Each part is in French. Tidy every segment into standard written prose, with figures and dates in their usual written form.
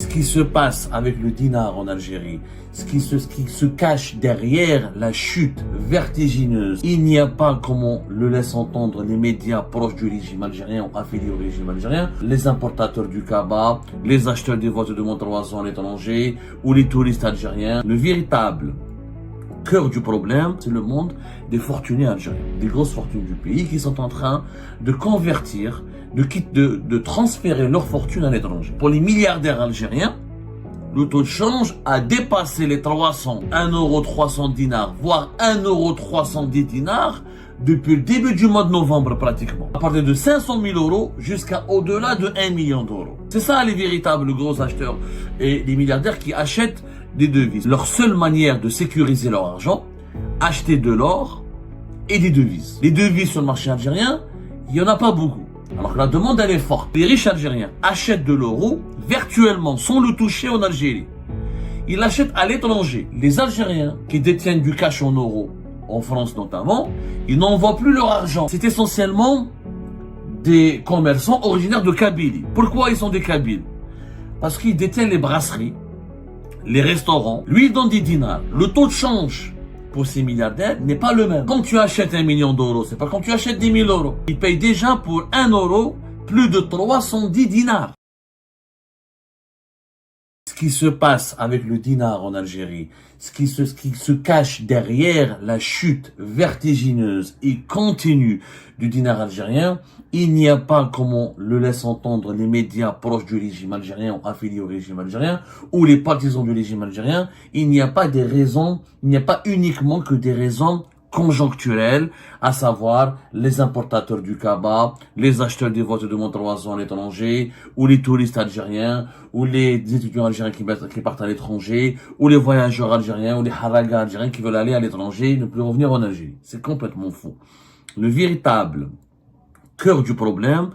qui se passe avec le dinar en Algérie, ce qui se cache derrière la chute vertigineuse. Il n'y a pas, comme on le laisse entendre les médias proches du régime algérien ou affiliés au régime algérien, les importateurs du Kaba, les acheteurs des voitures de Montroison à l'étranger ou les touristes algériens. Le véritable cœur du problème, c'est le monde des fortunés algériens, des grosses fortunes du pays qui sont en train de convertir, de transférer leur fortune à l'étranger. Pour les milliardaires algériens, le taux de change a dépassé les 300, 1,300 dinars, voire 1,310 dinars depuis le début du mois de novembre pratiquement. À partir de 500 000 euros jusqu'à au-delà de 1 million d'euros. C'est ça les véritables gros acheteurs et les milliardaires qui achètent des devises. Leur seule manière de sécuriser leur argent, acheter de l'or et des devises. Les devises sur le marché algérien, il n'y en a pas beaucoup. Alors que la demande elle est forte. Les riches algériens achètent de l'euro virtuellement sans le toucher en Algérie. Ils l'achètent à l'étranger. Les Algériens qui détiennent du cash en euros, en France notamment, ils n'envoient plus leur argent. C'est essentiellement des commerçants originaires de Kabylie. Pourquoi ils sont des Kabyles? Parce qu'ils détiennent les brasseries, les restaurants. Lui, il donne des dinars. Le taux de change pour ces milliardaires n'est pas le même. Quand tu achètes 1 million d'euros, c'est pas quand tu achètes 10 000 euros. Ils payent déjà pour 1 euro plus de 310 dinars. Ce qui se passe avec le dinar en Algérie, ce qui se cache derrière la chute vertigineuse et continue du dinar algérien, il n'y a pas, comme on le laisse entendre les médias proches du régime algérien ou affiliés au régime algérien, ou les partisans du régime algérien, il n'y a pas des raisons, il n'y a pas uniquement que des raisons conjoncturelles, à savoir les importateurs du Kaba, les acheteurs des voitures de Montroison à l'étranger, ou les touristes algériens, ou les étudiants algériens qui partent à l'étranger, ou les voyageurs algériens, ou les haragas algériens qui veulent aller à l'étranger et ne plus revenir en Algérie. C'est complètement faux. Le véritable cœur du problème,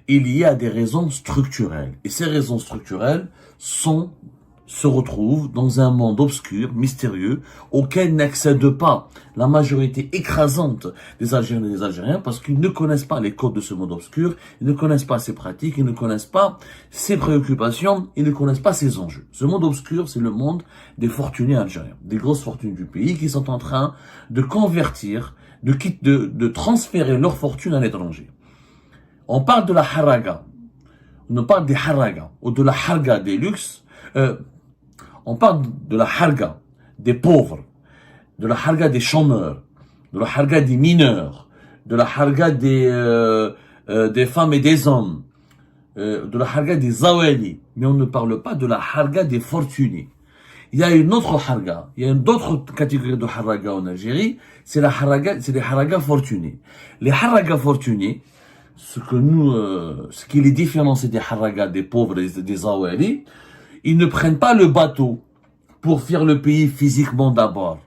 il y a des raisons structurelles. Et ces raisons structurelles se retrouvent dans un monde obscur, mystérieux, auquel n'accède pas la majorité écrasante des Algériens et des Algériens parce qu'ils ne connaissent pas les codes de ce monde obscur, ils ne connaissent pas ses pratiques, ils ne connaissent pas ses préoccupations, ils ne connaissent pas ses enjeux. Ce monde obscur, c'est le monde des fortunés algériens, des grosses fortunes du pays qui sont en train de convertir, de transférer leur fortune à l'étranger. On parle de la haraga, on parle des haragas ou de la harga des luxes, on parle de la harga des pauvres, de la harga des chômeurs, de la harga des mineurs, de la harga des femmes et des hommes, de la harga des zawali. Mais on ne parle pas de la harga des fortunés. Il y a une autre harga, il y a une autre catégorie de haraga en Algérie, c'est les haragas fortunés. Les haragas fortunés, ce qui les différencie des haragas des pauvres et des zawali, ils ne prennent pas le bateau pour faire le pays physiquement d'abord.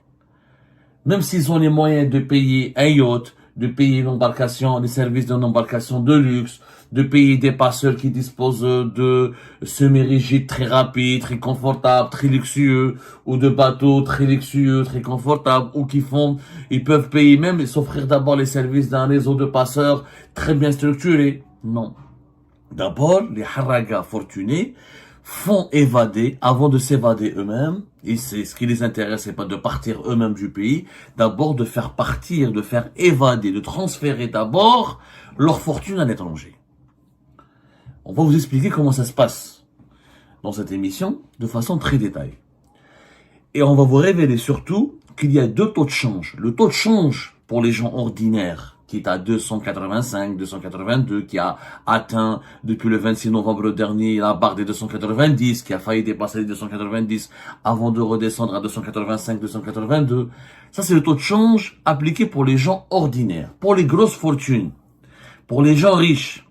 Même s'ils ont les moyens de payer un yacht, de payer une embarcation, des services d'une embarcation de luxe, de payer des passeurs qui disposent de semi-rigides très rapides, très confortables, très luxueux, ou de bateaux très luxueux, très confortables, ou ils peuvent payer même et s'offrir d'abord les services d'un réseau de passeurs très bien structuré. Non. D'abord, les haragas fortunés font évader, avant de s'évader eux-mêmes, et c'est ce qui les intéresse, c'est pas de partir eux-mêmes du pays, d'abord de faire partir, de faire évader, de transférer d'abord leur fortune à l'étranger. On va vous expliquer comment ça se passe dans cette émission de façon très détaillée. Et on va vous révéler surtout qu'il y a deux taux de change. Le taux de change pour les gens ordinaires, qui est à 285, 282, qui a atteint depuis le 26 novembre dernier la barre des 290, qui a failli dépasser les 290 avant de redescendre à 285, 282. Ça, c'est le taux de change appliqué pour les gens ordinaires, pour les grosses fortunes, pour les gens riches.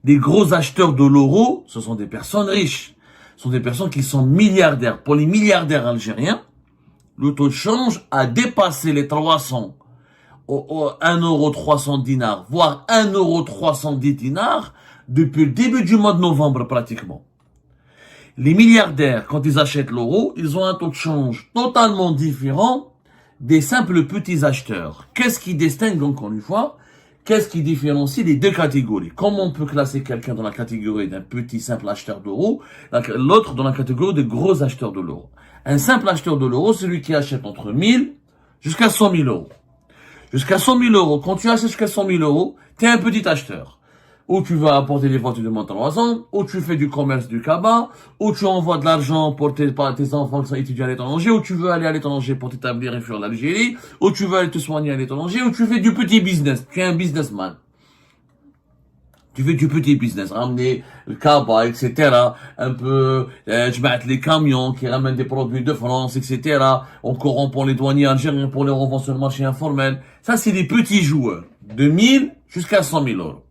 Les gros acheteurs de l'euro, ce sont des personnes riches. Ce sont des personnes qui sont milliardaires. Pour les milliardaires algériens, le taux de change a dépassé les 300 1,300 dinars, voire 1,310 dinars depuis le début du mois de novembre pratiquement. Les milliardaires, quand ils achètent l'euro, ils ont un taux de change totalement différent des simples petits acheteurs. Qu'est-ce qui distingue encore une fois? qu'est-ce qui différencie les deux catégories? Comment on peut classer quelqu'un dans la catégorie d'un petit simple acheteur d'euros, l'autre dans la catégorie de gros acheteurs de l'euro? Un simple acheteur de l'euro, c'est celui qui achète entre 1000 jusqu'à 100 000 euros. Jusqu'à 100 000 euros. Quand tu achètes jusqu'à 100 000 euros, t'es un petit acheteur. Ou tu vas apporter des voitures de Montalvoisin, ou tu fais du commerce du cabas, ou tu envoies de l'argent pour tes enfants qui sont étudiants à l'étranger, ou tu veux aller à l'étranger pour t'établir et fuir l'Algérie, ou tu veux aller te soigner à l'étranger, ou tu fais du petit business. Tu es un businessman. Tu fais du petit business, ramener le cabas, etc. Un peu, je mets les camions qui ramènent des produits de France, etc. On corrompt les douaniers algériens pour les revendre sur le marché informel. Ça, c'est des petits joueurs. De 1000 jusqu'à 100 000 euros.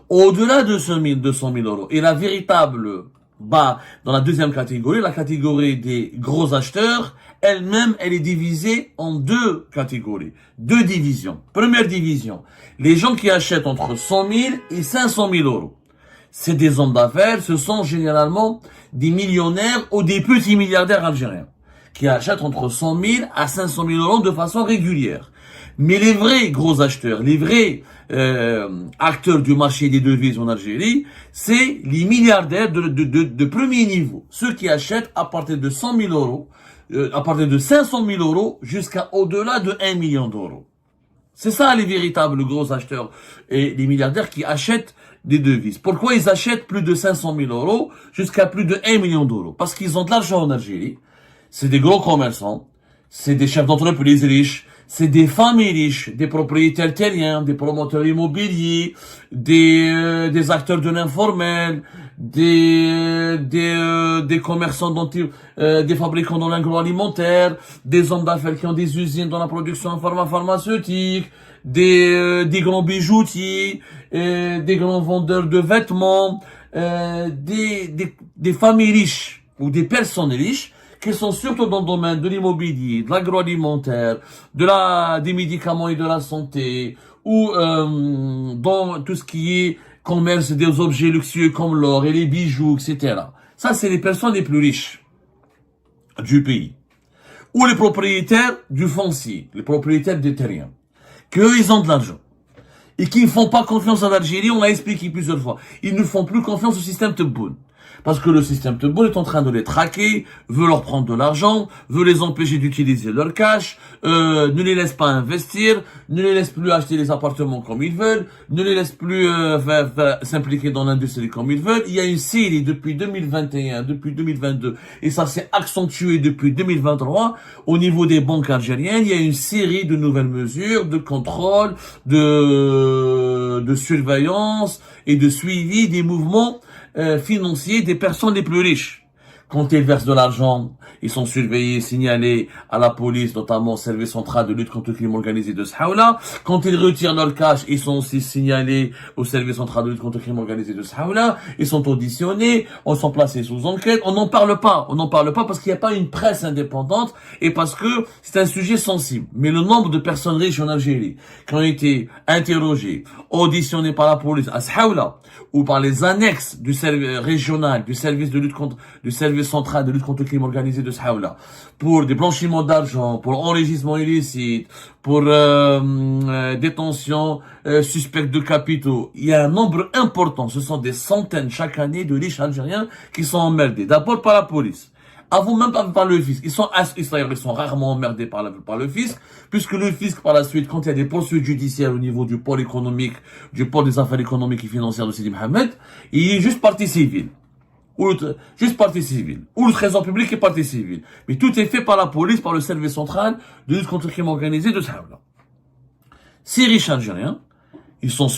Au-delà de 100 000, 200 000 euros, et la véritable dans la deuxième catégorie, la catégorie des gros acheteurs, elle-même, elle est divisée en deux catégories, deux divisions. Première division, les gens qui achètent entre 100 000 et 500 000 euros. C'est des hommes d'affaires, ce sont généralement des millionnaires ou des petits milliardaires algériens qui achètent entre 100 000 à 500 000 euros de façon régulière. Mais les vrais gros acheteurs, les vrais acteurs du marché des devises en Algérie, c'est les milliardaires de premier niveau. Ceux qui achètent à partir de 100 000 euros, à partir de 500 000 euros jusqu'à au-delà de 1 million d'euros. C'est ça les véritables gros acheteurs et les milliardaires qui achètent des devises. Pourquoi ils achètent plus de 500 000 euros jusqu'à plus de 1 million d'euros? Parce qu'ils ont de l'argent en Algérie. C'est des gros commerçants, c'est des chefs d'entreprise riches, c'est des familles riches, des propriétaires terriens, des promoteurs immobiliers, des acteurs de l'informel, des commerçants des fabricants dans l'agroalimentaire, des hommes d'affaires qui ont des usines dans la production pharmaceutique, des grands bijoutiers, des grands vendeurs de vêtements, des familles riches ou des personnes riches qui sont surtout dans le domaine de l'immobilier, de l'agroalimentaire, des médicaments et de la santé, ou dans tout ce qui est commerce des objets luxueux comme l'or et les bijoux, etc. Ça, c'est les personnes les plus riches du pays. Ou les propriétaires du foncier, les propriétaires des terriens, qu'eux, ils ont de l'argent. Et qui ne font pas confiance à l'Algérie, on l'a expliqué plusieurs fois. Ils ne font plus confiance au système Tebboune. Parce que le système Tebboune est en train de les traquer, veut leur prendre de l'argent, veut les empêcher d'utiliser leur cash, ne les laisse pas investir, ne les laisse plus acheter les appartements comme ils veulent, ne les laisse plus s'impliquer dans l'industrie comme ils veulent. Il y a une série depuis 2021, depuis 2022, et ça s'est accentué depuis 2023, au niveau des banques algériennes, il y a une série de nouvelles mesures de contrôle, de surveillance et de suivi des mouvements financiers des personnes les plus riches. Quand ils versent de l'argent, ils sont surveillés, signalés à la police, notamment au service central de lutte contre le crime organisé de Saoula. Quand ils retirent leur cash, ils sont aussi signalés au service central de lutte contre le crime organisé de Saoula. Ils sont auditionnés, ils sont placés sous enquête. On n'en parle pas. On n'en parle pas parce qu'il n'y a pas une presse indépendante et parce que c'est un sujet sensible. Mais le nombre de personnes riches en Algérie qui ont été interrogées, auditionnées par la police à Saoula ou par les annexes du service régional, du service de lutte contre, du service central de lutte contre le crime organisé de Saoula, pour des blanchiments d'argent, pour enrichissement illicite, pour détention suspecte de capitaux. Il y a un nombre important, ce sont des centaines chaque année de riches algériens qui sont emmerdés. D'abord par la police, avant même par le fisc. Ils sont rarement emmerdés par le fisc, puisque le fisc, par la suite, quand il y a des poursuites judiciaires au niveau du pôle économique, du pôle des affaires économiques et financières de Sidi Mohamed, il est juste partie civile. Juste partie civile. Ou le trésor public est partie civile. Mais tout est fait par la police, par le service central de lutte contre le crime organisé de Saoula. Ces riches algériens, ils sont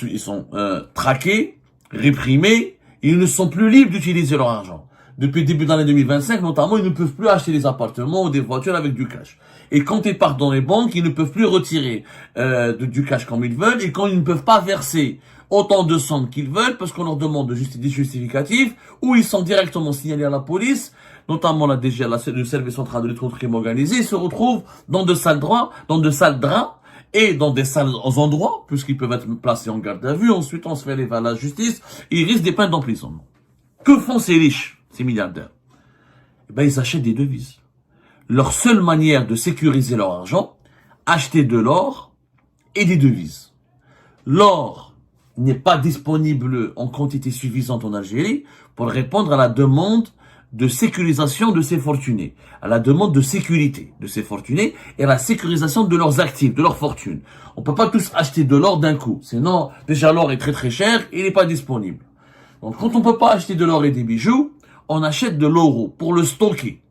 traqués, réprimés, et ils ne sont plus libres d'utiliser leur argent. Depuis le début de l'année 2025, notamment, ils ne peuvent plus acheter des appartements ou des voitures avec du cash. Et quand ils partent dans les banques, ils ne peuvent plus retirer du cash comme ils veulent, et quand ils ne peuvent pas verser autant de sommes qu'ils veulent, parce qu'on leur demande des justificatifs, ou ils sont directement signalés à la police, notamment la DG, le service central de lutte contre le crime organisé, ils se retrouvent dans de sales draps, et dans des sales endroits, puisqu'ils peuvent être placés en garde à vue, ensuite on se fait lever à la justice, et ils risquent des peines d'emprisonnement. Que font ces riches, ces milliardaires? Eh ben, ils achètent des devises. Leur seule manière de sécuriser leur argent, acheter de l'or et des devises. l'or n'est pas disponible en quantité suffisante en Algérie pour répondre à la demande de sécurisation de ces fortunés, à la demande de sécurité de ces fortunés et à la sécurisation de leurs actifs, de leurs fortunes. On peut pas tous acheter de l'or d'un coup, sinon déjà l'or est très très cher et il n'est pas disponible. Donc quand on peut pas acheter de l'or et des bijoux, on achète de l'euro pour le stocker.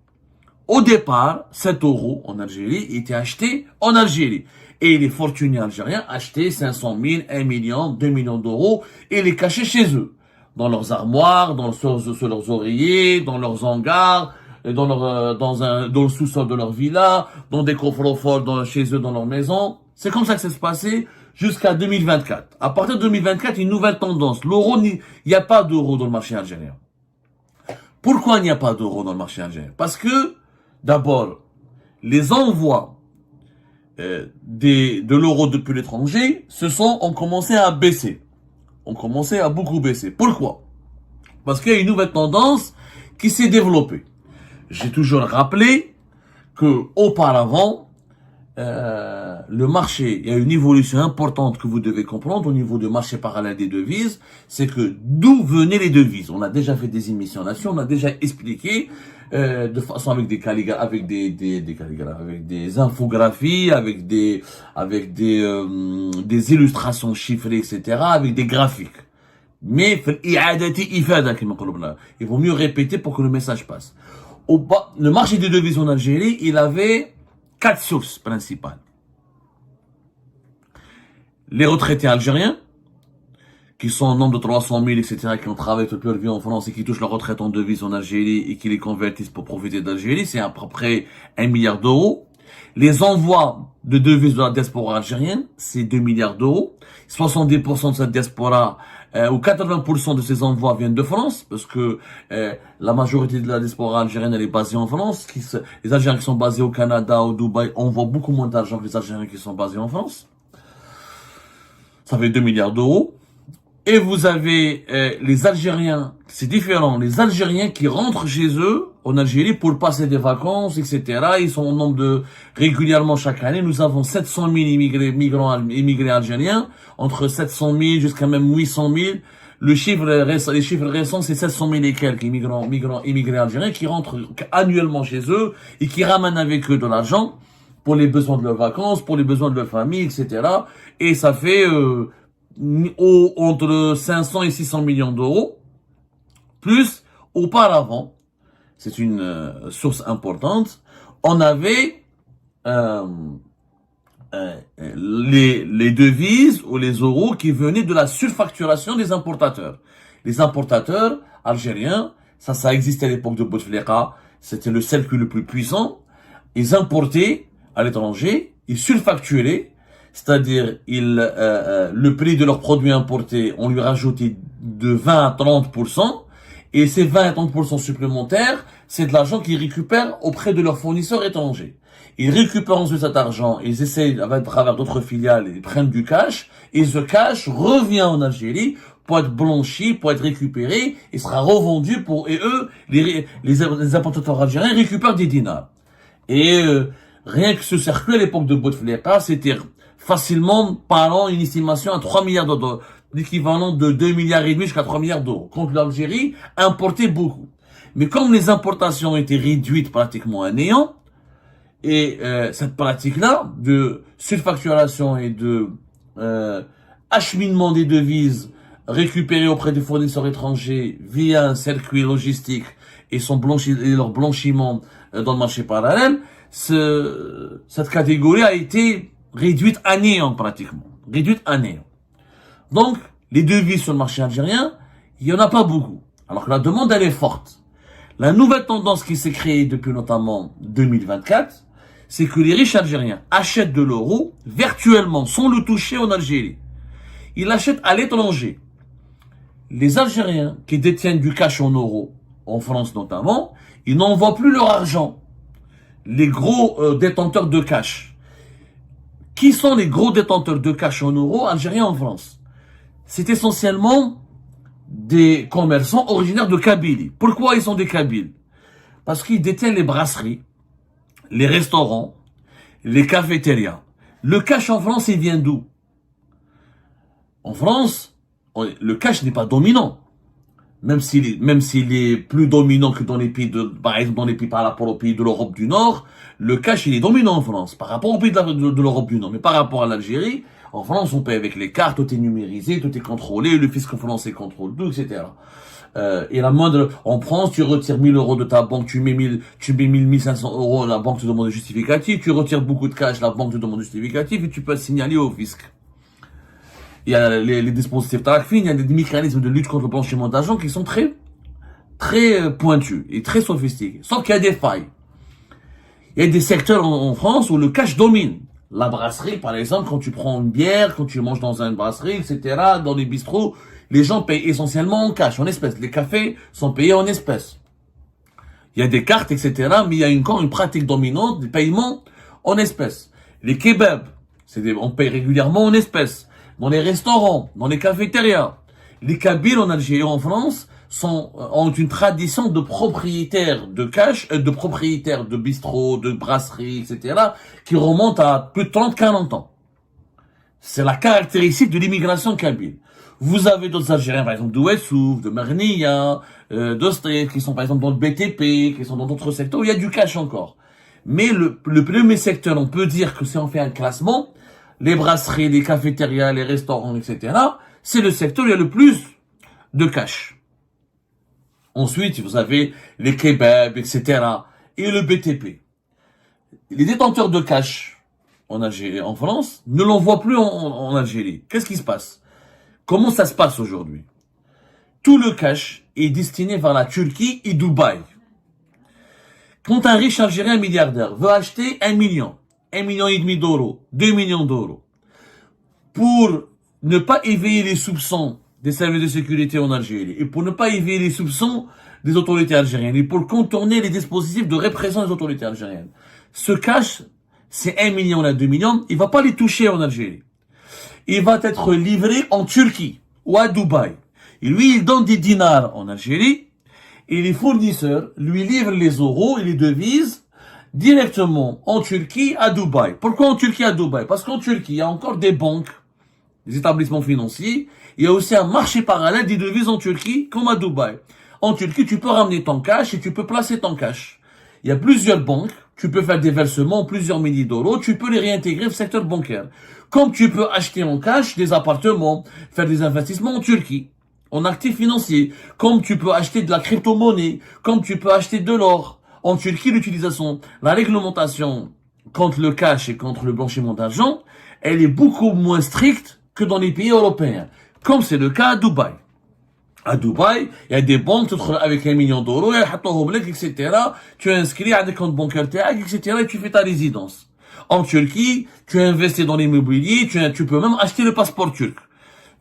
Au départ, cet euro en Algérie était acheté en Algérie. Et les fortunés algériens achetaient 500 000, 1 million, 2 millions d'euros et les cachaient chez eux. Dans leurs armoires, sur leurs oreillers, dans leurs hangars, dans le sous-sol de leur villa, dans des coffres-forts chez eux dans leur maison. C'est comme ça que ça se passait jusqu'à 2024. À partir de 2024, une nouvelle tendance. L'euro, il n'y a pas d'euro dans le marché algérien. Pourquoi il n'y a pas d'euro dans le marché algérien? Parce que, d'abord, les envois de l'euro depuis l'étranger ont commencé à baisser. Ont commencé à beaucoup baisser. Pourquoi? Parce qu'il y a une nouvelle tendance qui s'est développée. J'ai toujours rappelé que auparavant, le marché, il y a une évolution importante que vous devez comprendre au niveau du marché parallèle des devises, c'est que d'où venaient les devises. On a déjà fait des émissions là-dessus, on a déjà expliqué de façon avec des infographies, avec des illustrations chiffrées, etc., avec des graphiques. Mais il vaut mieux répéter pour que le message passe. Le marché des devises en Algérie, il avait 4 sources principales. Les retraités algériens, qui sont au nombre de 300 000, etc., qui ont travaillé toute leur vie en France et qui touchent leur retraite en devises en Algérie et qui les convertissent pour profiter d'Algérie, c'est à peu près 1 milliard d'euros. Les envois de devises de la diaspora algérienne, c'est 2 milliards d'euros. 70% de cette diaspora, ou 80% de ces envois viennent de France, parce que la majorité de la diaspora algérienne, elle est basée en France. Les Algériens qui sont basés au Canada, au Dubaï, envoient beaucoup moins d'argent que les Algériens qui sont basés en France. Ça fait 2 milliards d'euros. Et vous avez les Algériens, c'est différent, les Algériens qui rentrent chez eux en Algérie pour passer des vacances, etc. Ils sont au nombre de régulièrement chaque année. Nous avons 700 000 immigrés algériens, entre 700 000 jusqu'à même 800 000. Les chiffres récents, c'est 700 000 et quelques immigrés algériens qui rentrent annuellement chez eux et qui ramènent avec eux de l'argent pour les besoins de leurs vacances, pour les besoins de leur famille, etc. Et ça fait entre 500 et 600 millions d'euros. Plus, auparavant, c'est une source importante, on avait les devises ou les euros qui venaient de la surfacturation des importateurs. Les importateurs algériens, ça existait à l'époque de Bouteflika, c'était le cercle le plus puissant. Ils importaient à l'étranger, ils surfacturaient, c'est-à-dire le prix de leurs produits importés, on lui rajoutait de 20 à 30%, et ces 20 à 30% supplémentaires, c'est de l'argent qu'ils récupèrent auprès de leurs fournisseurs étrangers. Ils récupèrent ensuite cet argent, ils essayent, à travers d'autres filiales, ils prennent du cash, et ce cash revient en Algérie pour être blanchi, pour être récupéré, et sera revendu et eux, les importateurs algériens récupèrent des dinars. Et rien que ce circuit à l'époque de Bouteflika, c'était facilement parlant une estimation à 3 milliards d'euros, l'équivalent de 2 milliards et demi jusqu'à 3 milliards d'euros. Contre l'Algérie, importait beaucoup. Mais comme les importations étaient réduites pratiquement à néant, et cette pratique-là de surfacturation et de acheminement des devises récupérées auprès des fournisseurs étrangers via un circuit logistique et leur blanchiment dans le marché parallèle, cette catégorie a été réduite à néant pratiquement. Réduite à néant. Donc, les devises sur le marché algérien, il n'y en a pas beaucoup. Alors que la demande, elle est forte. La nouvelle tendance qui s'est créée depuis notamment 2024, c'est que les riches algériens achètent de l'euro virtuellement, sans le toucher en Algérie. Ils l'achètent à l'étranger. Les Algériens qui détiennent du cash en euros, en France notamment, ils n'envoient plus leur argent. Les gros détenteurs de cash. Qui sont les gros détenteurs de cash en euros algériens en France? C'est essentiellement des commerçants originaires de Kabylie. Pourquoi ils sont des Kabyles? Parce qu'ils détiennent les brasseries, les restaurants, les cafétérias. Le cash en France, il vient d'où? En France, le cash n'est pas dominant. Même s'il est plus dominant que dans les pays par exemple, dans les pays par rapport aux pays de l'Europe du Nord, le cash, il est dominant en France, par rapport aux pays de l'Europe du Nord. Mais par rapport à l'Algérie, en France, on paye avec les cartes, tout est numérisé, tout est contrôlé, le fisc français contrôle tout, etc. Et la moindre, en France, tu retires 1000 euros de ta banque, tu mets 1500 euros, la banque te demande un justificatif, tu retires beaucoup de cash, la banque te demande un justificatif, et tu peux le signaler au fisc. Il y a les dispositifs TRACFIN, il y a des mécanismes de lutte contre le blanchiment d'argent qui sont très pointus et très sophistiqués. Sauf qu'il y a des failles. Il y a des secteurs en France où le cash domine. La brasserie, par exemple, quand tu prends une bière, quand tu manges dans une brasserie, etc., dans les bistrots, les gens payent essentiellement en cash, en espèces. Les cafés sont payés en espèces. Il y a des cartes, etc., mais il y a encore une pratique dominante du paiement en espèces. Les kebabs, on paye régulièrement en espèces. Dans les restaurants, dans les cafétérias. Les Kabyles en Algérie et en France ont une tradition de propriétaires de cash, de propriétaires de bistrots, de brasseries, etc., qui remonte à plus de 30-40 ans. C'est la caractéristique de l'immigration kabyle. Vous avez d'autres Algériens, par exemple, d'Ouessouf, de Marnia, d'Ostrid, qui sont par exemple dans le BTP, qui sont dans d'autres secteurs où il y a du cash encore. Mais le premier secteur, on peut dire que si on fait un classement, les brasseries, les cafétérias, les restaurants, etc., c'est le secteur où il y a le plus de cash. Ensuite, vous avez les kebabs, etc., et le BTP. Les détenteurs de cash en Algérie, en France, ne l'envoient plus en Algérie. Qu'est-ce qui se passe? Comment ça se passe aujourd'hui? Tout le cash est destiné vers la Turquie et Dubaï. Quand un riche Algérien milliardaire veut acheter 1 million, 1,5 million d'euros, 2 millions d'euros, pour ne pas éveiller les soupçons des services de sécurité en Algérie, et pour ne pas éveiller les soupçons des autorités algériennes, et pour contourner les dispositifs de répression des autorités algériennes. Ce cash, c'est 1 million à 2 millions, il va pas les toucher en Algérie. Il va être livré en Turquie, ou à Dubaï. Et lui, il donne des dinars en Algérie, et les fournisseurs lui livrent les euros et les devises directement en Turquie à Dubaï. Pourquoi en Turquie à Dubaï? Parce qu'en Turquie, il y a encore des banques, des établissements financiers. Il y a aussi un marché parallèle des devises en Turquie, comme à Dubaï. En Turquie, tu peux ramener ton cash et tu peux placer ton cash. Il y a plusieurs banques. Tu peux faire des versements, plusieurs milliers d'euros. Tu peux les réintégrer au secteur bancaire. Comme tu peux acheter en cash des appartements, faire des investissements en Turquie, en actifs financiers. Comme tu peux acheter de la crypto-monnaie. Comme tu peux acheter de l'or. En Turquie, l'utilisation, la réglementation contre le cash et contre le blanchiment d'argent, elle est beaucoup moins stricte que dans les pays européens, comme c'est le cas à Dubaï. À Dubaï, il y a des banques avec 1 million d'euros, etc. Tu inscris à des comptes bancaires, etc. et tu fais ta résidence. En Turquie, tu investis dans l'immobilier, tu peux même acheter le passeport turc.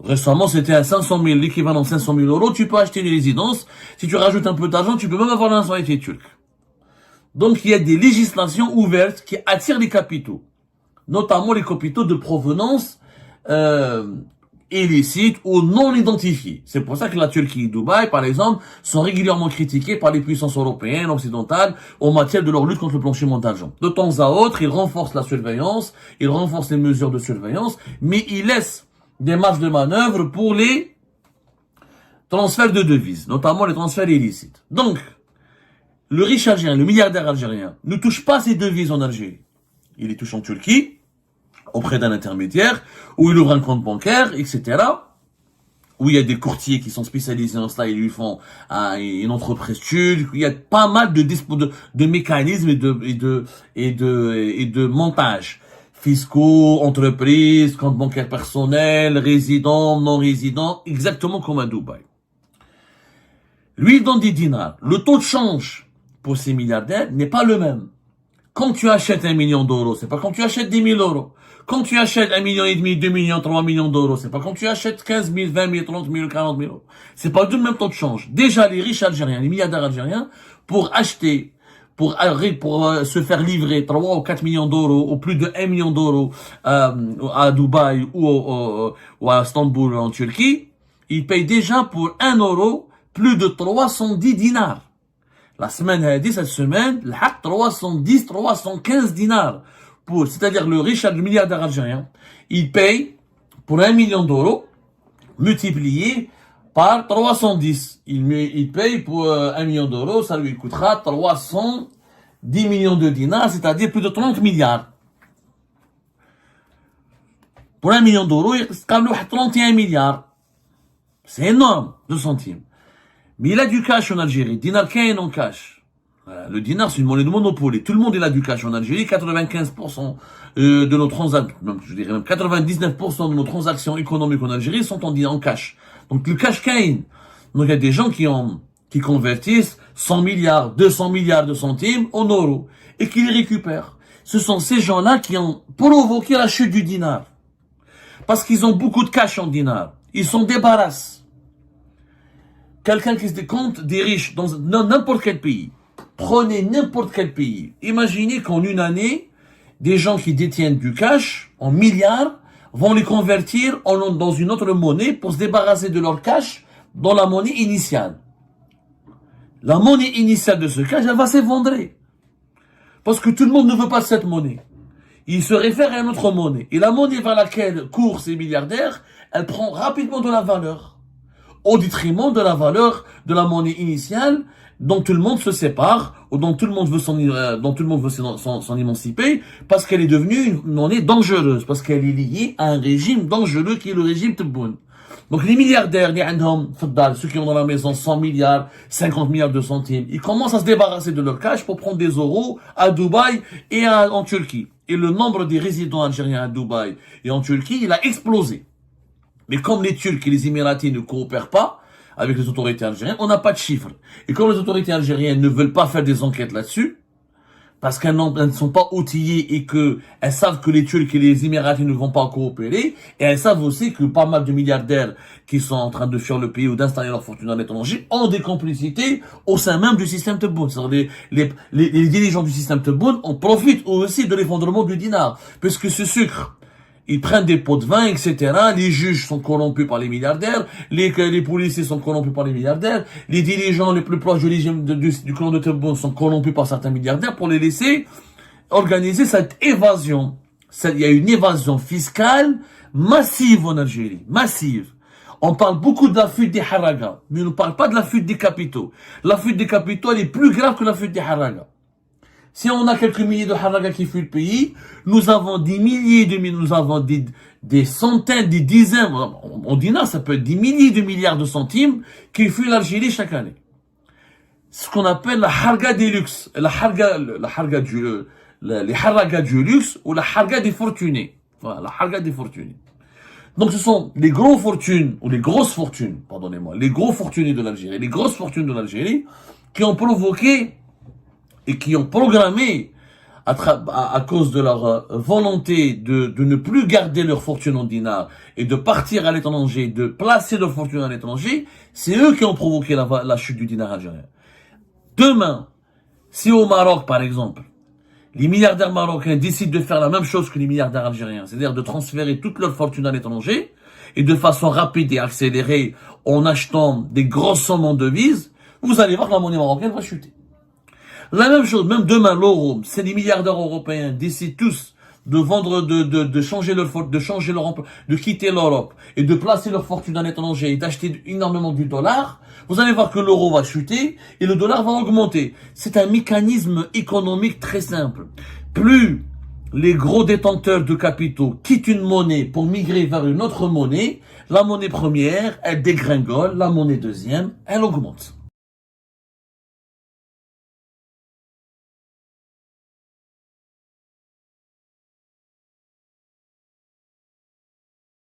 Récemment, c'était à 500 000, l'équivalent de 500 000 euros, tu peux acheter une résidence. Si tu rajoutes un peu d'argent, tu peux même avoir la nationalité turque. Donc, il y a des législations ouvertes qui attirent les capitaux, notamment les capitaux de provenance illicites ou non identifiés. C'est pour ça que la Turquie et Dubaï, par exemple, sont régulièrement critiqués par les puissances européennes, occidentales, en matière de leur lutte contre le blanchiment d'argent. De temps à autre, ils renforcent la surveillance, ils renforcent les mesures de surveillance, mais ils laissent des marges de manœuvre pour les transferts de devises, notamment les transferts illicites. Donc, le riche algérien, le milliardaire algérien, ne touche pas ses devises en Algérie. Il les touche en Turquie, auprès d'un intermédiaire, où il ouvre un compte bancaire, etc., où il y a des courtiers qui sont spécialisés en cela, ils lui font une entreprise turque, il y a pas mal de mécanismes et de montages fiscaux, entreprises, compte bancaire personnel, résidents, non résidents, exactement comme à Dubaï. Lui, il donne des dinars. Le taux de change pour ces milliardaires n'est pas le même. Quand tu achètes 1 million d'euros, c'est pas quand tu achètes 10 000 euros. Quand tu achètes 1,5 million, 2 millions, 3 millions d'euros, c'est pas quand tu achètes 15 000, 20 000, 30 000, 40 000 euros. C'est pas du même taux de change. Déjà, les riches algériens, les milliardaires algériens, pour acheter, pour se faire livrer 3 ou 4 millions d'euros, ou plus de 1 million d'euros, à Dubaï ou à Istanbul en Turquie, ils payent déjà pour 1 euro plus de 310 dinars. La semaine cette semaine, le 310, 315 dinars. C'est-à-dire le riche, le milliardaire algérien, il paye pour 1 million d'euros, multiplié par 310. Il paye pour 1 million d'euros, ça lui coûtera 310 millions de dinars, c'est-à-dire plus de 30 milliards. Pour 1 million d'euros, il reste 31 milliards. C'est énorme, 2 centimes. Mais il a du cash en Algérie. Dinar Kain en cash. Le dinar, c'est une monnaie de monopole. Et tout le monde il a du cash en Algérie. 95% de nos transactions, je dirais même 99% de nos transactions économiques en Algérie sont en cash. Donc le cash Kain. Donc il y a des gens qui convertissent 100 milliards, 200 milliards de centimes en euros et qui les récupèrent. Ce sont ces gens-là qui ont provoqué la chute du dinar. Parce qu'ils ont beaucoup de cash en dinar. Ils s'en débarrassent. Quelqu'un qui se compte des riches dans n'importe quel pays. Prenez n'importe quel pays. Imaginez qu'en une année, des gens qui détiennent du cash en milliards vont les convertir dans une autre monnaie pour se débarrasser de leur cash dans la monnaie initiale. La monnaie initiale de ce cash, elle va s'effondrer. Parce que tout le monde ne veut pas cette monnaie. Il se réfère à une autre monnaie. Et la monnaie vers laquelle courent ces milliardaires, elle prend rapidement de la valeur. Au détriment de la valeur de la monnaie initiale, dont tout le monde se sépare, ou dont tout le monde veut s'en émanciper, parce qu'elle est devenue une monnaie dangereuse, parce qu'elle est liée à un régime dangereux qui est le régime Tebboune. Donc les milliardaires, ceux qui ont dans la maison 100 milliards, 50 milliards de centimes, ils commencent à se débarrasser de leur cash pour prendre des euros à Dubaï et en Turquie. Et le nombre des résidents algériens à Dubaï et en Turquie, il a explosé. Mais comme les Turcs et les Émiratis ne coopèrent pas avec les autorités algériennes, on n'a pas de chiffres. Et comme les autorités algériennes ne veulent pas faire des enquêtes là-dessus, parce qu'elles ne sont pas outillées et qu'elles savent que les Turcs et les Émiratis ne vont pas coopérer, et elles savent aussi que pas mal de milliardaires qui sont en train de fuir le pays ou d'installer leur fortune à l'étranger ont des complicités au sein même du système Tebboune. C'est-à-dire les dirigeants du système Tebboune en profitent aussi de l'effondrement du dinar, puisque ce sucre, ils prennent des pots de vin, etc. Les juges sont corrompus par les milliardaires. Les policiers sont corrompus par les milliardaires. Les dirigeants les plus proches du régime du clan de Tebboune sont corrompus par certains milliardaires pour les laisser organiser cette évasion. Il y a une évasion fiscale massive en Algérie. Massive. On parle beaucoup de la fuite des haragas, mais on ne parle pas de la fuite des capitaux. La fuite des capitaux, elle est plus grave que la fuite des haragas. Si on a quelques milliers de haragas qui fuient le pays, nous avons des milliers nous avons des centaines, des dizaines, on dit non, ça peut être des milliers de milliards de centimes qui fuient l'Algérie chaque année. Ce qu'on appelle la harga des luxe, les haragas du luxe ou la harga des fortunés. Voilà, la harga des fortunés. Donc ce sont les grosses fortunes, ou les grosses fortunes, pardonnez-moi, les gros fortunés de l'Algérie, les grosses fortunes de l'Algérie qui ont provoqué et qui ont programmé, à cause de leur volonté de ne plus garder leur fortune en dinars et de partir à l'étranger, de placer leur fortune à l'étranger, c'est eux qui ont provoqué la chute du dinar algérien. Demain, si au Maroc, par exemple, les milliardaires marocains décident de faire la même chose que les milliardaires algériens, c'est-à-dire de transférer toute leur fortune à l'étranger, et de façon rapide et accélérée, en achetant des grosses sommes en devises, vous allez voir que la monnaie marocaine va chuter. La même chose, même demain, l'euro, c'est les milliardaires européens décident tous de vendre, de changer leur emploi, de quitter l'Europe et de placer leur fortune à l'étranger et d'acheter énormément du dollar, vous allez voir que l'euro va chuter et le dollar va augmenter. C'est un mécanisme économique très simple. Plus les gros détenteurs de capitaux quittent une monnaie pour migrer vers une autre monnaie, la monnaie première, elle dégringole, la monnaie deuxième, elle augmente.